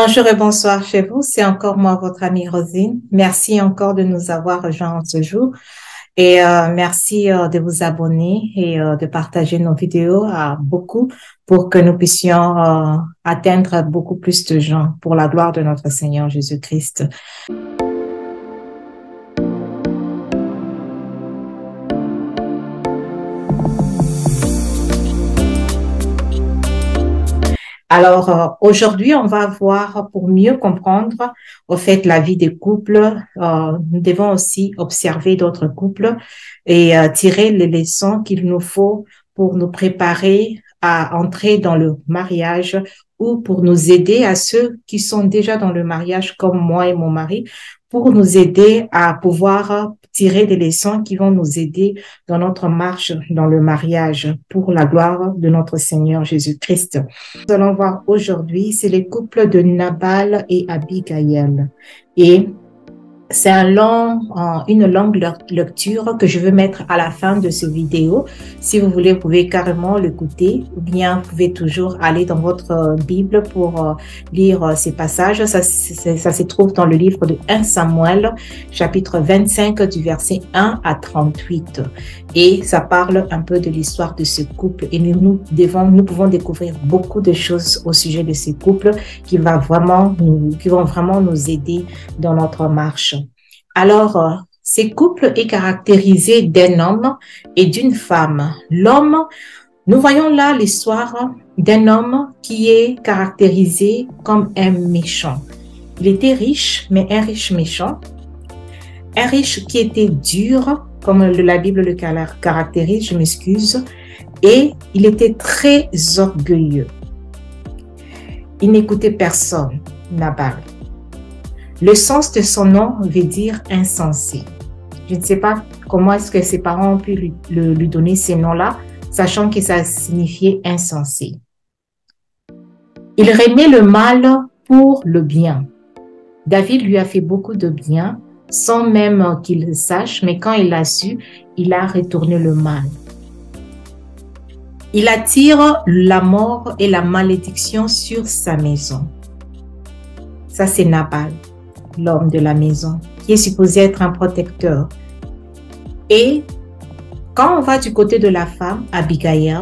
Bonjour et bonsoir chez vous. C'est encore moi, votre amie Rosine. Merci encore de nous avoir rejoints ce jour et merci de vous abonner et de partager nos vidéos à beaucoup pour que nous puissions atteindre beaucoup plus de gens pour la gloire de notre Seigneur Jésus-Christ. Alors, aujourd'hui, on va voir pour mieux comprendre, au fait, la vie des couples. Nous devons aussi observer d'autres couples et tirer les leçons qu'il nous faut pour nous préparer à entrer dans le mariage ou pour nous aider à ceux qui sont déjà dans le mariage, comme moi et mon mari, pour nous aider à pouvoir tirer des leçons qui vont nous aider dans notre marche dans le mariage pour la gloire de notre Seigneur Jésus-Christ. Nous allons voir aujourd'hui, c'est les couples de Nabal et Abigail. Et c'est une longue lecture que je veux mettre à la fin de cette vidéo. Si vous voulez, vous pouvez carrément l'écouter ou bien vous pouvez toujours aller dans votre Bible pour lire ces passages. Ça se trouve dans le livre de 1 Samuel, chapitre 25 du verset 1 à 38. Et ça parle un peu de l'histoire de ce couple et nous pouvons découvrir beaucoup de choses au sujet de ces couples qui vont vraiment nous aider dans notre marche. Alors, ces couples est caractérisé d'un homme et d'une femme. L'homme, nous voyons là l'histoire d'un homme qui est caractérisé comme un méchant. Il était riche, mais un riche méchant. Un riche qui était dur, comme la Bible le caractérise, je m'excuse, et il était très orgueilleux. Il n'écoutait personne, Nabal. Le sens de son nom veut dire insensé. Je ne sais pas comment est-ce que ses parents ont pu lui donner ces noms-là, sachant que ça signifiait insensé. Il remet le mal pour le bien. David lui a fait beaucoup de bien, sans même qu'il le sache, mais quand il l'a su, il a retourné le mal. Il attire la mort et la malédiction sur sa maison. Ça, c'est Nabal, l'homme de la maison, qui est supposé être un protecteur. Et quand on va du côté de la femme, Abigail,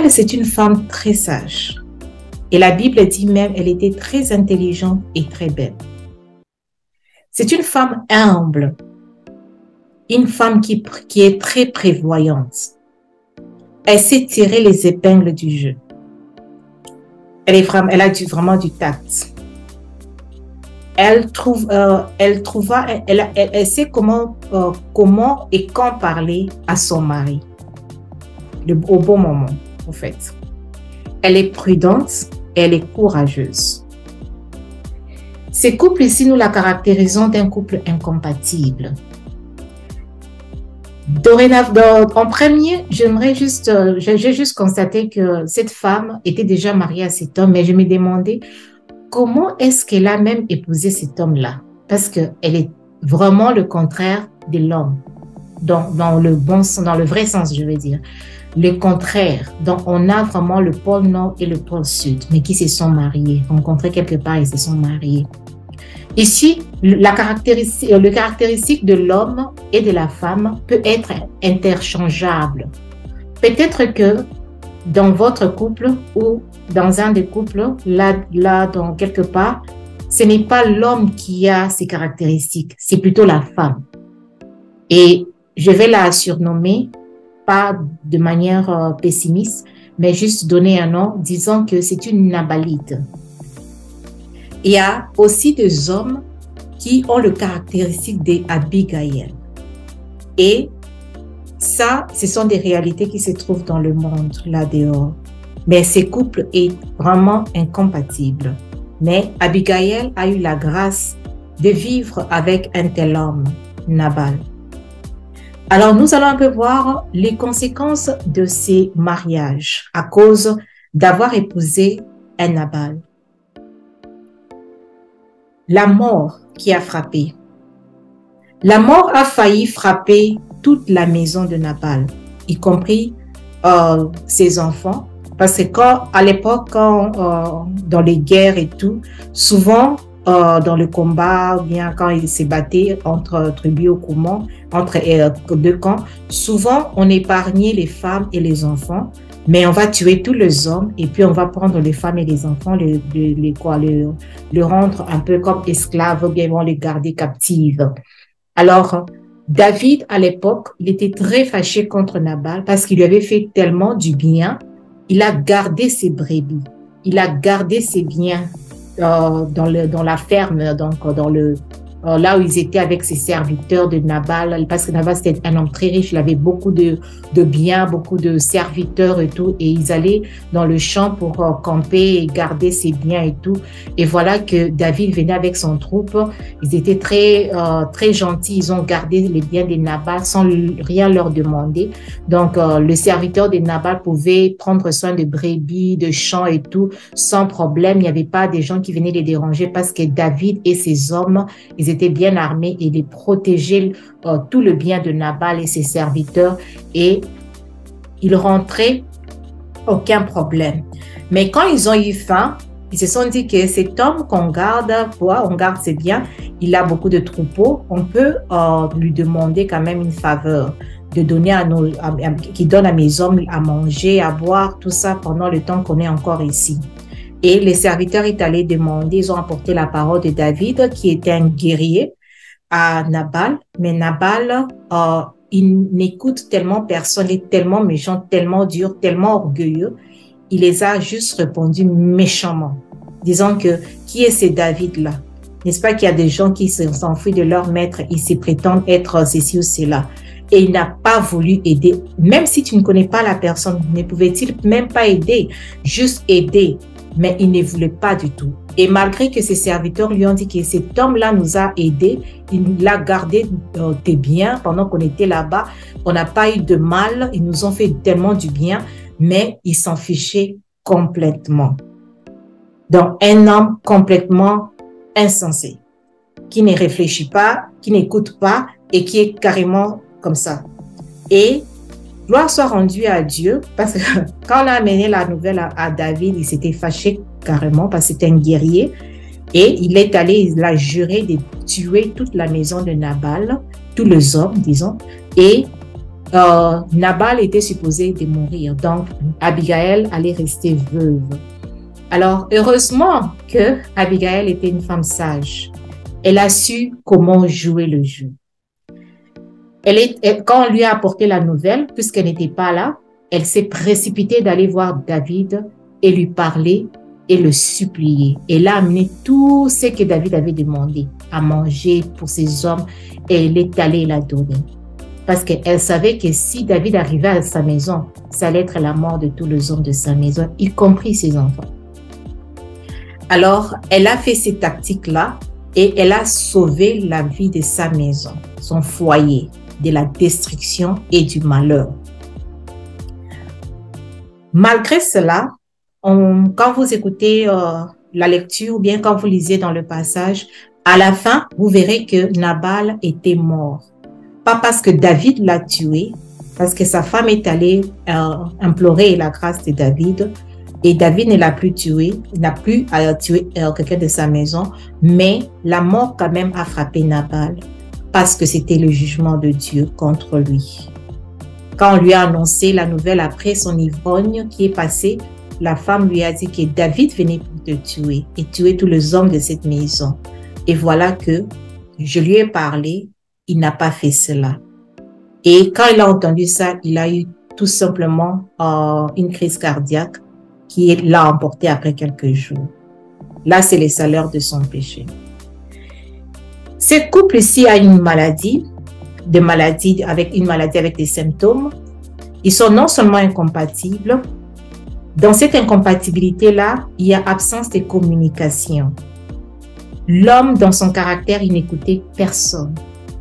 c'est une femme très sage. Et la Bible dit même, elle était très intelligente et très belle. C'est une femme humble, une femme qui est très prévoyante. Elle sait tirer les épingles du jeu. Elle a vraiment du tact. Elle sait comment et quand parler à son mari. Au bon moment, en fait. Elle est prudente et elle est courageuse. Ces couples ici, nous la caractérisons d'un couple incompatible. Dorénavant, en premier, j'ai juste constaté que cette femme était déjà mariée à cet homme, mais je me demandais comment est-ce qu'elle a même épousé cet homme-là? Parce qu'elle est vraiment le contraire de l'homme, dans le vrai sens, je veux dire. Le contraire, donc on a vraiment le pôle nord et le pôle sud, mais qui se sont mariés, rencontrés quelque part et se sont mariés. Ici, le caractéristique de l'homme et de la femme peut être interchangeable. Peut-être que dans votre couple ou dans un des couples, là dans quelque part, ce n'est pas l'homme qui a ces caractéristiques, c'est plutôt la femme. Et je vais la surnommer, pas de manière pessimiste, mais juste donner un nom, disant que c'est une nabalite. Il y a aussi des hommes qui ont le caractéristique d'Abigail. Et ça, ce sont des réalités qui se trouvent dans le monde, là dehors. Mais ces couples sont vraiment incompatibles. Mais Abigail a eu la grâce de vivre avec un tel homme, Nabal. Alors, nous allons un peu voir les conséquences de ces mariages à cause d'avoir épousé un Nabal. La mort qui a frappé. La mort a failli frapper toute la maison de Nabal, y compris ses enfants, Parce que à l'époque, dans les guerres et tout, souvent, dans le combat, ou bien quand ils se battaient entre tribus ou comment, entre deux camps, souvent on épargnait les femmes et les enfants, mais on va tuer tous les hommes et puis on va prendre les femmes et les enfants, le rendre un peu comme esclaves, ou bien ils vont les garder captives. Alors, David, à l'époque, il était très fâché contre Nabal parce qu'il lui avait fait tellement du bien. Il a gardé ses brebis, il a gardé ses biens dans la ferme, donc là où ils étaient avec ses serviteurs de Nabal, parce que Nabal c'était un homme très riche, il avait beaucoup de biens, beaucoup de serviteurs et tout, et ils allaient dans le champ pour camper et garder ses biens et tout. Et voilà que David venait avec son troupe, ils étaient très gentils, ils ont gardé les biens de Nabal sans rien leur demander. Donc le serviteur de Nabal pouvait prendre soin de brebis, de champs et tout, sans problème. Il n'y avait pas des gens qui venaient les déranger parce que David et ses hommes, ils étaient bien armés et ils protégeaient tout le bien de Nabal et ses serviteurs et ils rentraient aucun problème. Mais quand ils ont eu faim, ils se sont dit que cet homme qu'on garde, on garde ses biens, il a beaucoup de troupeaux, on peut lui demander quand même une faveur de donner qui donne à mes hommes à manger, à boire, tout ça pendant le temps qu'on est encore ici. Et les serviteurs sont allés demander, ils ont apporté la parole de David, qui était un guerrier, à Nabal. Mais Nabal, il n'écoute tellement personne, il est tellement méchant, tellement dur, tellement orgueilleux. Il les a juste répondu méchamment, disant que qui est ce David-là? N'est-ce pas qu'il y a des gens qui s'enfuient de leur maître, ils se prétendent être ceci ou cela. Et il n'a pas voulu aider. Même si tu ne connais pas la personne, ne pouvait-il même pas aider, juste aider? Mais il ne voulait pas du tout. Et malgré que ses serviteurs lui ont dit que cet homme-là nous a aidés, il a gardé tes biens pendant qu'on était là-bas, on n'a pas eu de mal, ils nous ont fait tellement du bien, mais il s'en fichait complètement. Donc, un homme complètement insensé, qui ne réfléchit pas, qui n'écoute pas et qui est carrément comme ça. Et gloire soit rendue à Dieu, parce que quand on a amené la nouvelle à David, il s'était fâché carrément parce que c'était un guerrier. Et il est allé, il a juré de tuer toute la maison de Nabal, tous les hommes, disons. Et Nabal était supposé de mourir. Donc, Abigail allait rester veuve. Alors, heureusement que Abigail était une femme sage. Elle a su comment jouer le jeu. Quand on lui a apporté la nouvelle, puisqu'elle n'était pas là, elle s'est précipitée d'aller voir David et lui parler et le supplier. Elle a amené tout ce que David avait demandé à manger pour ses hommes et elle est allée la donner. Parce qu'elle savait que si David arrivait à sa maison, ça allait être la mort de tous les hommes de sa maison, y compris ses enfants. Alors, elle a fait ces tactiques-là et elle a sauvé la vie de sa maison, son foyer, de la destruction et du malheur. Malgré cela, quand vous écoutez la lecture ou bien quand vous lisez dans le passage, à la fin, vous verrez que Nabal était mort. Pas parce que David l'a tué, parce que sa femme est allée implorer la grâce de David et David ne l'a plus tué, il n'a plus tué quelqu'un de sa maison, mais la mort quand même a frappé Nabal parce que c'était le jugement de Dieu contre lui. Quand on lui a annoncé la nouvelle après son ivrogne qui est passé, la femme lui a dit que David venait pour te tuer et tuer tous les hommes de cette maison. Et voilà que je lui ai parlé, il n'a pas fait cela. Et quand il a entendu ça, il a eu tout simplement une crise cardiaque qui l'a emporté après quelques jours. Là, c'est le salaire de son péché. Ce couple-ci a une maladie avec des symptômes. Ils sont non seulement incompatibles, dans cette incompatibilité-là, il y a absence de communication. L'homme, dans son caractère, il n'écoutait personne.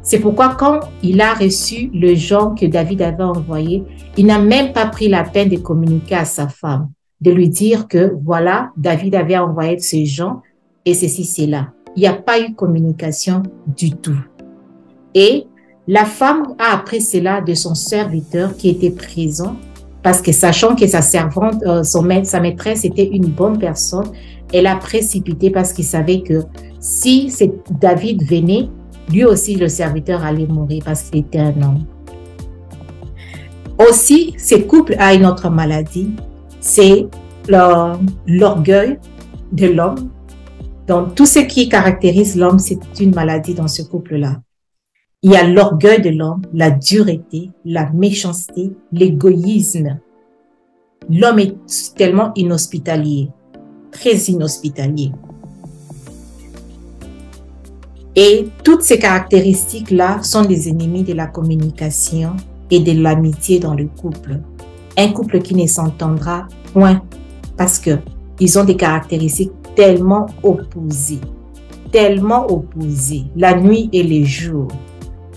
C'est pourquoi quand il a reçu le gens que David avait envoyé, il n'a même pas pris la peine de communiquer à sa femme, de lui dire que voilà, David avait envoyé ces gens et ceci, c'est là. Il n'y a pas eu communication du tout. Et la femme a appris cela de son serviteur qui était présent parce que sachant que sa servante, sa maîtresse était une bonne personne, elle a précipité parce qu'il savait que si David venait, lui aussi le serviteur allait mourir parce qu'il était un homme. Aussi, ce couple a une autre maladie, c'est l'orgueil de l'homme. Donc, tout ce qui caractérise l'homme, c'est une maladie dans ce couple-là. Il y a l'orgueil de l'homme, la dureté, la méchanceté, l'égoïsme. L'homme est tellement inhospitalier, très inhospitalier. Et toutes ces caractéristiques-là sont des ennemis de la communication et de l'amitié dans le couple. Un couple qui ne s'entendra point parce qu'ils ont des caractéristiques tellement opposées, la nuit et les jours.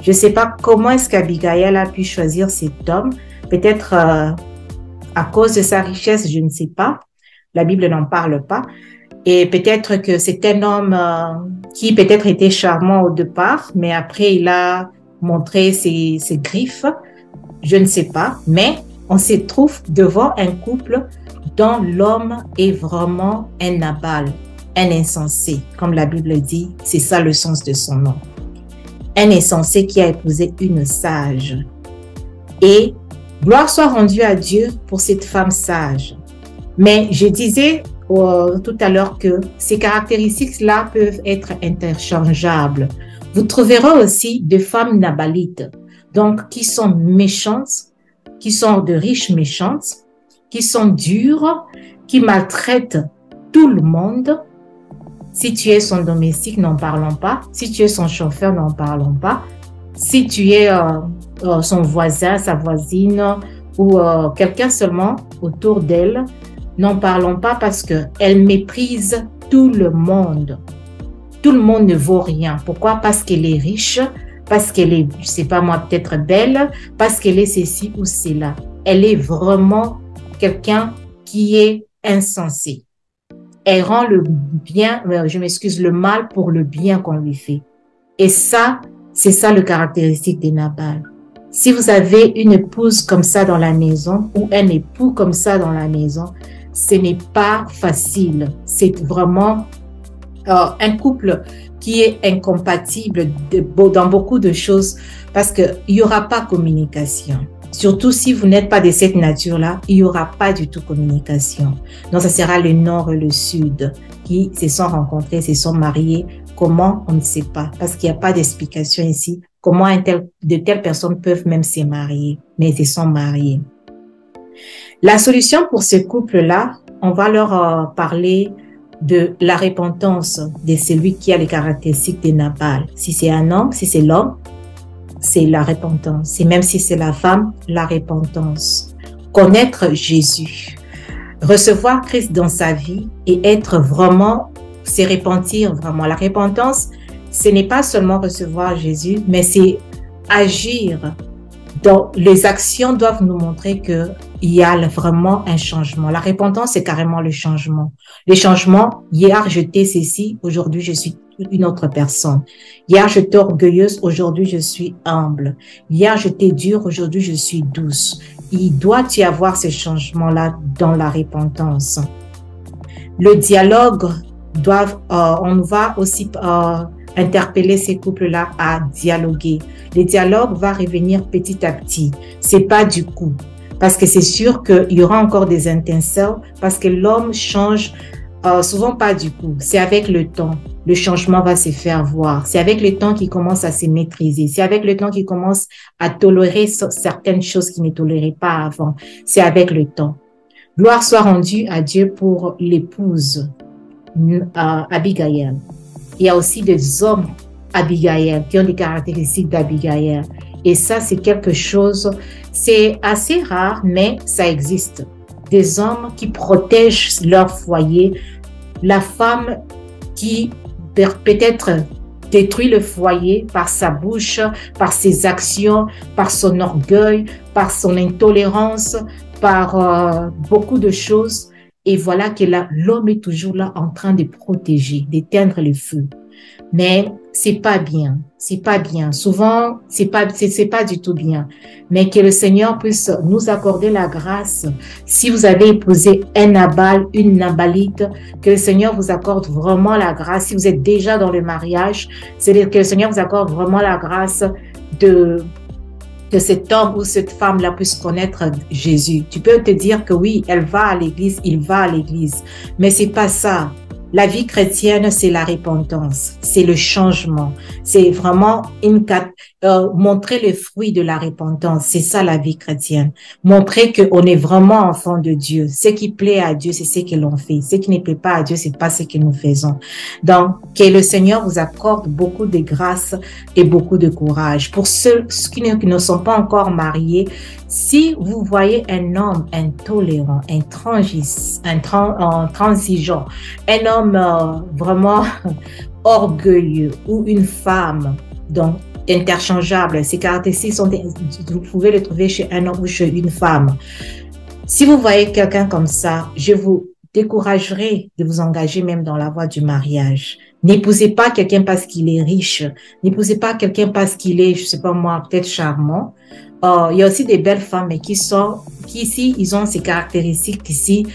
Je ne sais pas comment est-ce qu'Abigail a pu choisir cet homme, peut-être à cause de sa richesse, je ne sais pas. La Bible n'en parle pas. Et peut-être que c'est un homme qui peut-être était charmant au départ, mais après il a montré ses griffes. Je ne sais pas, mais on se trouve devant un couple dont l'homme est vraiment un Nabal, un insensé. Comme la Bible dit, c'est ça le sens de son nom. Un insensé qui a épousé une sage. Et gloire soit rendue à Dieu pour cette femme sage. Mais je disais tout à l'heure que ces caractéristiques-là peuvent être interchangeables. Vous trouverez aussi des femmes nabalites, donc qui sont méchantes, qui sont de riches méchantes, qui sont dures, qui maltraitent tout le monde. Si tu es son domestique, n'en parlons pas. Si tu es son chauffeur, n'en parlons pas. Si tu es son voisin, sa voisine ou quelqu'un seulement autour d'elle, n'en parlons pas parce qu'elle méprise tout le monde. Tout le monde ne vaut rien. Pourquoi? Parce qu'elle est riche, parce qu'elle est, je sais pas moi, peut-être belle, parce qu'elle est ceci ou cela. Elle est vraiment quelqu'un qui est insensé. Elle rend le bien, je m'excuse, le mal pour le bien qu'on lui fait. Et ça, c'est ça le caractéristique de Nabal. Si vous avez une épouse comme ça dans la maison ou un époux comme ça dans la maison, ce n'est pas facile. C'est vraiment un couple qui est incompatible dans beaucoup de choses parce qu'il n'y aura pas communication. Surtout si vous n'êtes pas de cette nature-là, il n'y aura pas du tout communication. Donc, ça sera le nord et le sud qui se sont rencontrés, se sont mariés. Comment? On ne sait pas parce qu'il n'y a pas d'explication ici. Comment de telles personnes peuvent même se marier, mais ils se sont mariés. La solution pour ce couple-là, on va leur parler de la repentance de celui qui a les caractéristiques de Nabal. Si c'est un homme, si c'est l'homme, c'est la repentance. Et même si c'est la femme, la repentance. Connaître Jésus, recevoir Christ dans sa vie et être vraiment, se repentir vraiment. La repentance, ce n'est pas seulement recevoir Jésus, mais c'est agir. Donc, les actions doivent nous montrer qu'il y a vraiment un changement. La repentance, c'est carrément le changement. Le changement, hier j'étais ceci, aujourd'hui je suis une autre personne. Hier j'étais orgueilleuse, aujourd'hui je suis humble. Hier j'étais dure, aujourd'hui je suis douce. Il doit y avoir ce changement-là dans la repentance. Le dialogue on va aussi interpeller ces couples-là à dialoguer. Le dialogue va revenir petit à petit. C'est pas du coup. Parce que c'est sûr qu'il y aura encore des étincelles parce que l'homme change souvent pas du coup. C'est avec le temps. Le changement va se faire voir. C'est avec le temps qu'il commence à se maîtriser. C'est avec le temps qu'il commence à tolérer certaines choses qu'il ne tolérait pas avant. C'est avec le temps. Gloire soit rendue à Dieu pour l'épouse Abigail. Il y a aussi des hommes Abigail qui ont des caractéristiques d'Abigail. Et ça, c'est quelque chose, c'est assez rare, mais ça existe. Des hommes qui protègent leur foyer. La femme qui peut-être détruit le foyer par sa bouche, par ses actions, par son orgueil, par son intolérance, par beaucoup de choses. Et voilà que l'homme est toujours là en train de protéger, d'éteindre le feu. Mais c'est pas bien. C'est pas bien. Souvent, c'est pas du tout bien. Mais que le Seigneur puisse nous accorder la grâce. Si vous avez épousé un Nabal, une Nabalite, que le Seigneur vous accorde vraiment la grâce. Si vous êtes déjà dans le mariage, c'est que le Seigneur vous accorde vraiment la grâce de que cet homme ou cette femme-là puisse connaître Jésus. Tu peux te dire que oui, elle va à l'église, il va à l'église, mais c'est pas ça. La vie chrétienne, c'est la repentance, c'est le changement, c'est vraiment montrer les fruits de la repentance. C'est ça la vie chrétienne. Montrer qu'on est vraiment enfant de Dieu. Ce qui plaît à Dieu, c'est ce que l'on fait. Ce qui ne plaît pas à Dieu, c'est pas ce que nous faisons. Donc, que le Seigneur vous accorde beaucoup de grâce et beaucoup de courage. Pour ceux qui ne sont pas encore mariés, si vous voyez un homme intolérant, intransigeant, un homme vraiment orgueilleux ou une femme donc interchangeable, ces caractéristiques vous pouvez les trouver chez un homme ou chez une femme. Si vous voyez quelqu'un comme ça, je vous découragerai de vous engager même dans la voie du mariage. N'épousez pas quelqu'un parce qu'il est riche. N'épousez pas quelqu'un parce qu'il est, je sais pas moi, peut-être charmant. Il y a aussi des belles femmes qui ici, ils ont ces caractéristiques ici.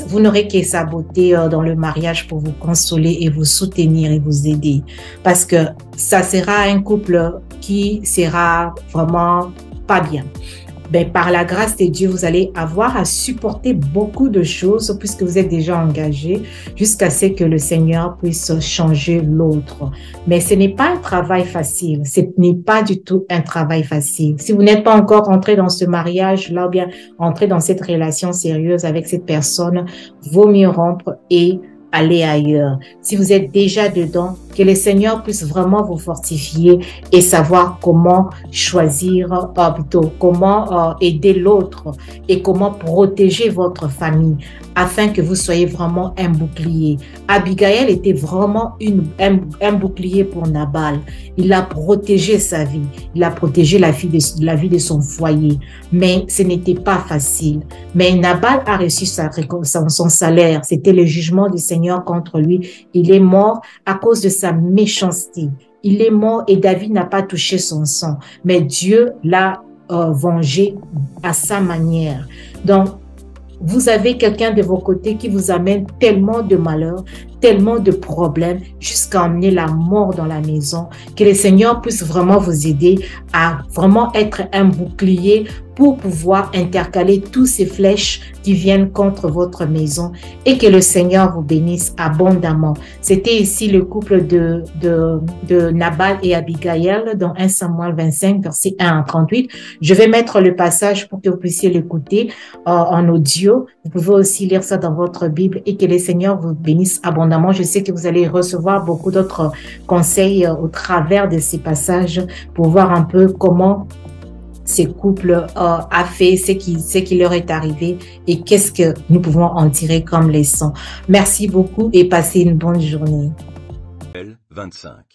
Vous n'aurez qu'à saboter dans le mariage pour vous consoler et vous soutenir et vous aider. Parce que ça sera un couple qui sera vraiment pas bien. Ben, par la grâce de Dieu, vous allez avoir à supporter beaucoup de choses puisque vous êtes déjà engagé jusqu'à ce que le Seigneur puisse changer l'autre. Mais ce n'est pas un travail facile. Ce n'est pas du tout un travail facile. Si vous n'êtes pas encore entré dans ce mariage-là ou bien entré dans cette relation sérieuse avec cette personne, vaut mieux rompre et aller ailleurs. Si vous êtes déjà dedans, que le Seigneur puisse vraiment vous fortifier et savoir comment choisir, plutôt comment aider l'autre et comment protéger votre famille afin que vous soyez vraiment un bouclier. Abigail était vraiment un bouclier pour Nabal. Il a protégé sa vie, il a protégé la vie de son foyer, mais ce n'était pas facile. Mais Nabal a reçu son salaire, c'était le jugement du Seigneur contre lui. Il est mort à cause de sa méchanceté. Il est mort et David n'a pas touché son sang, mais Dieu l'a vengé à sa manière. Donc, vous avez quelqu'un de vos côtés qui vous amène tellement de malheurs, tellement de problèmes, jusqu'à emmener la mort dans la maison. Que le Seigneur puisse vraiment vous aider à vraiment être un bouclier pour pouvoir intercaler tous ces flèches qui viennent contre votre maison et que le Seigneur vous bénisse abondamment. C'était ici le couple de Nabal et Abigail dans 1 Samuel 25, verset 1 à 38. Je vais mettre le passage pour que vous puissiez l'écouter en audio. Vous pouvez aussi lire ça dans votre Bible et que le Seigneur vous bénisse abondamment. Je sais que vous allez recevoir beaucoup d'autres conseils au travers de ces passages pour voir un peu comment ces couples a fait, ce qui leur est arrivé et qu'est-ce que nous pouvons en tirer comme leçon. Merci beaucoup et passez une bonne journée. 25.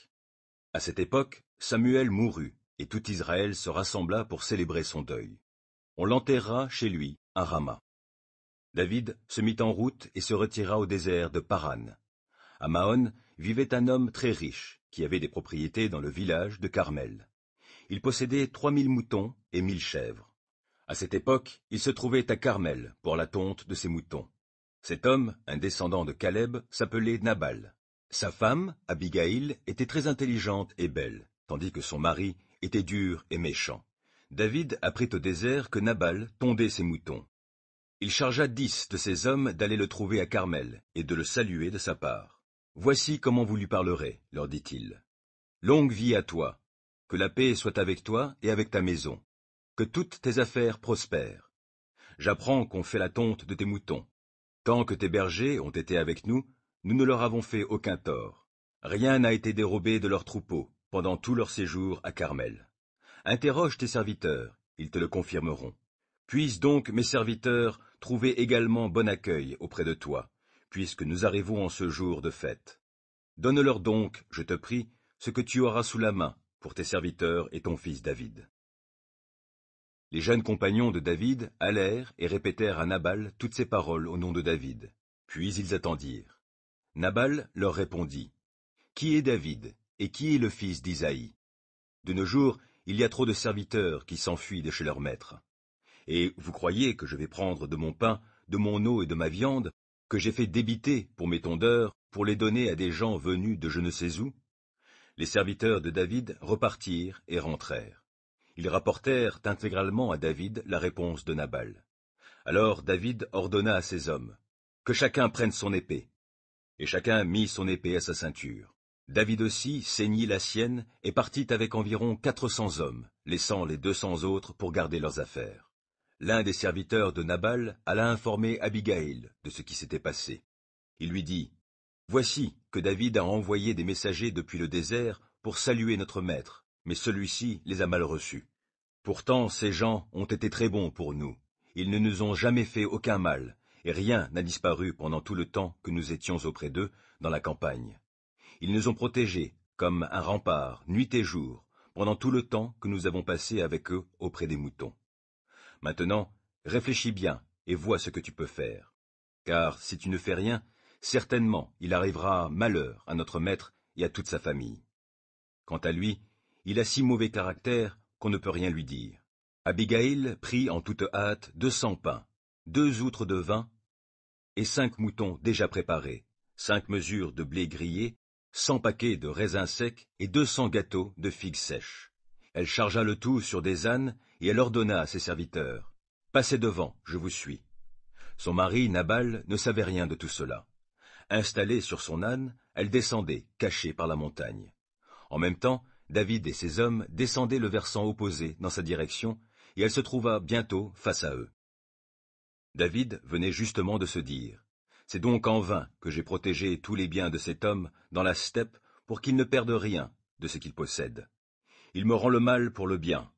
À cette époque, Samuel mourut et tout Israël se rassembla pour célébrer son deuil. On l'enterra chez lui à Rama. David se mit en route et se retira au désert de Paran. À Maon vivait un homme très riche qui avait des propriétés dans le village de Carmel. Il possédait 3000 moutons et 1000 chèvres. À cette époque, il se trouvait à Carmel pour la tonte de ses moutons. Cet homme, un descendant de Caleb, s'appelait Nabal. Sa femme, Abigail, était très intelligente et belle, tandis que son mari était dur et méchant. David apprit au désert que Nabal tondait ses moutons. Il chargea 10 de ses hommes d'aller le trouver à Carmel et de le saluer de sa part. « Voici comment vous lui parlerez, leur dit-il. Longue vie à toi. Que la paix soit avec toi et avec ta maison. Que toutes tes affaires prospèrent. J'apprends qu'on fait la tonte de tes moutons. Tant que tes bergers ont été avec nous, nous ne leur avons fait aucun tort. Rien n'a été dérobé de leurs troupeaux pendant tout leur séjour à Carmel. Interroge tes serviteurs, ils te le confirmeront. Puissent donc mes serviteurs trouver également bon accueil auprès de toi, puisque nous arrivons en ce jour de fête. Donne-leur donc, je te prie, ce que tu auras sous la main, pour tes serviteurs et ton fils David. » Les jeunes compagnons de David allèrent et répétèrent à Nabal toutes ces paroles au nom de David. Puis ils attendirent. Nabal leur répondit. Qui est David, et qui est le fils d'Isaïe? De nos jours, il y a trop de serviteurs qui s'enfuient de chez leur maître. Et vous croyez que je vais prendre de mon pain, de mon eau et de ma viande, que j'ai fait débiter pour mes tondeurs, pour les donner à des gens venus de je ne sais où? Les serviteurs de David repartirent et rentrèrent. Ils rapportèrent intégralement à David la réponse de Nabal. Alors David ordonna à ses hommes, « Que chacun prenne son épée. » Et chacun mit son épée à sa ceinture. David aussi ceignit la sienne et partit avec environ 400 hommes, laissant les 200 autres pour garder leurs affaires. L'un des serviteurs de Nabal alla informer Abigaïl de ce qui s'était passé. Il lui dit, « Voici que David a envoyé des messagers depuis le désert pour saluer notre maître, mais celui-ci les a mal reçus. Pourtant ces gens ont été très bons pour nous. Ils ne nous ont jamais fait aucun mal, et rien n'a disparu pendant tout le temps que nous étions auprès d'eux dans la campagne. Ils nous ont protégés comme un rempart, nuit et jour, pendant tout le temps que nous avons passé avec eux auprès des moutons. Maintenant, réfléchis bien et vois ce que tu peux faire. Car si tu ne fais rien, certainement il arrivera malheur à notre maître et à toute sa famille. Quant à lui, il a si mauvais caractère qu'on ne peut rien lui dire. » Abigaïl prit en toute hâte 200 pains, 2 outres de vin et 5 moutons déjà préparés, 5 mesures de blé grillé, 100 paquets de raisins secs et 200 gâteaux de figues sèches. Elle chargea le tout sur des ânes et elle ordonna à ses serviteurs, « Passez devant, je vous suis. » Son mari, Nabal, ne savait rien de tout cela. Installée sur son âne, elle descendait, cachée par la montagne. En même temps, David et ses hommes descendaient le versant opposé dans sa direction, et elle se trouva bientôt face à eux. David venait justement de se dire, « C'est donc en vain que j'ai protégé tous les biens de cet homme dans la steppe pour qu'il ne perde rien de ce qu'il possède. Il me rend le mal pour le bien.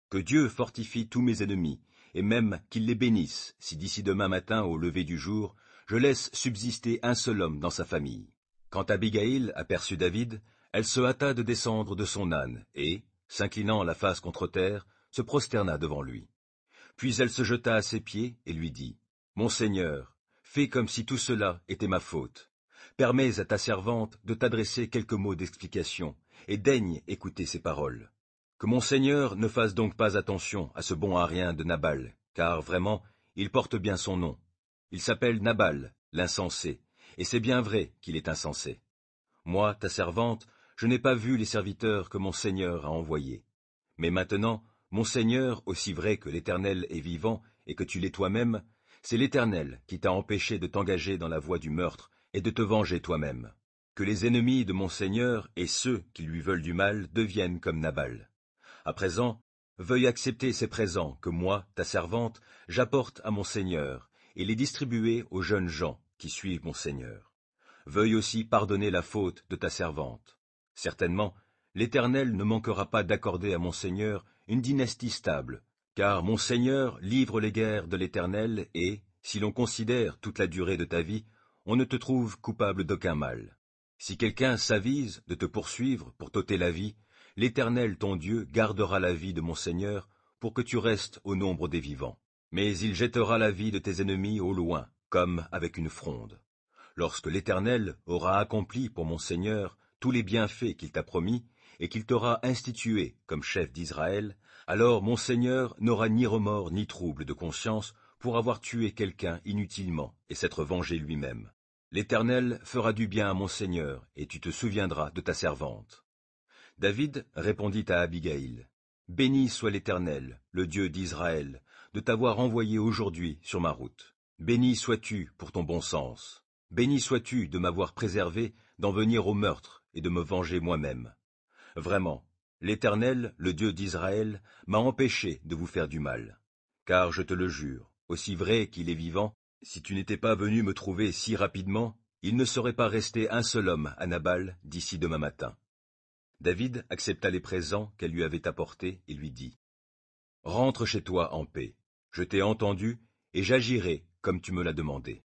Que Dieu fortifie tous mes ennemis, et même qu'il les bénisse, si d'ici demain matin au lever du jour, je laisse subsister un seul homme dans sa famille. » Quand Abigaïl aperçut David, elle se hâta de descendre de son âne, et, s'inclinant la face contre terre, se prosterna devant lui. Puis elle se jeta à ses pieds et lui dit, « Mon Seigneur, fais comme si tout cela était ma faute. Permets à ta servante de t'adresser quelques mots d'explication, et daigne écouter ses paroles. Que mon Seigneur ne fasse donc pas attention à ce bon arien de Nabal, car vraiment, il porte bien son nom. Il s'appelle Nabal, l'insensé, et c'est bien vrai qu'il est insensé. Moi, ta servante, je n'ai pas vu les serviteurs que mon Seigneur a envoyés. Mais maintenant, mon Seigneur, aussi vrai que l'Éternel est vivant et que tu l'es toi-même, c'est l'Éternel qui t'a empêché de t'engager dans la voie du meurtre et de te venger toi-même. Que les ennemis de mon Seigneur et ceux qui lui veulent du mal deviennent comme Nabal. À présent, veuille accepter ces présents que moi, ta servante, j'apporte à mon Seigneur et les distribuer aux jeunes gens qui suivent mon Seigneur. Veuille aussi pardonner la faute de ta servante. Certainement, l'Éternel ne manquera pas d'accorder à mon Seigneur une dynastie stable, car mon Seigneur livre les guerres de l'Éternel et, si l'on considère toute la durée de ta vie, on ne te trouve coupable d'aucun mal. Si quelqu'un s'avise de te poursuivre pour t'ôter la vie, l'Éternel ton Dieu gardera la vie de mon Seigneur pour que tu restes au nombre des vivants. Mais il jettera la vie de tes ennemis au loin, comme avec une fronde. Lorsque l'Éternel aura accompli pour mon Seigneur tous les bienfaits qu'il t'a promis, et qu'il t'aura institué comme chef d'Israël, alors mon Seigneur n'aura ni remords ni trouble de conscience pour avoir tué quelqu'un inutilement et s'être vengé lui-même. L'Éternel fera du bien à mon Seigneur, et tu te souviendras de ta servante. » David répondit à Abigaïl, « Béni soit l'Éternel, le Dieu d'Israël, de t'avoir envoyé aujourd'hui sur ma route. Béni sois-tu pour ton bon sens. Béni sois-tu de m'avoir préservé d'en venir au meurtre et de me venger moi-même. Vraiment, l'Éternel, le Dieu d'Israël, m'a empêché de vous faire du mal. Car je te le jure, aussi vrai qu'il est vivant, si tu n'étais pas venu me trouver si rapidement, il ne serait pas resté un seul homme à Nabal d'ici demain matin. » David accepta les présents qu'elle lui avait apportés et lui dit, « Rentre chez toi en paix. Je t'ai entendu et j'agirai comme tu me l'as demandé. »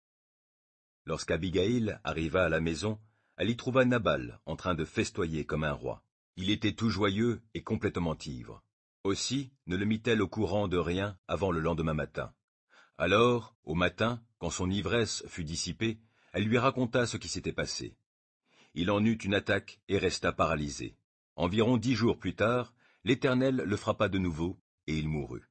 Lorsqu'Abigaïl arriva à la maison, elle y trouva Nabal en train de festoyer comme un roi. Il était tout joyeux et complètement ivre. Aussi ne le mit-elle au courant de rien avant le lendemain matin. Alors, au matin, quand son ivresse fut dissipée, elle lui raconta ce qui s'était passé. Il en eut une attaque et resta paralysé. Environ 10 jours plus tard, l'Éternel le frappa de nouveau, et il mourut.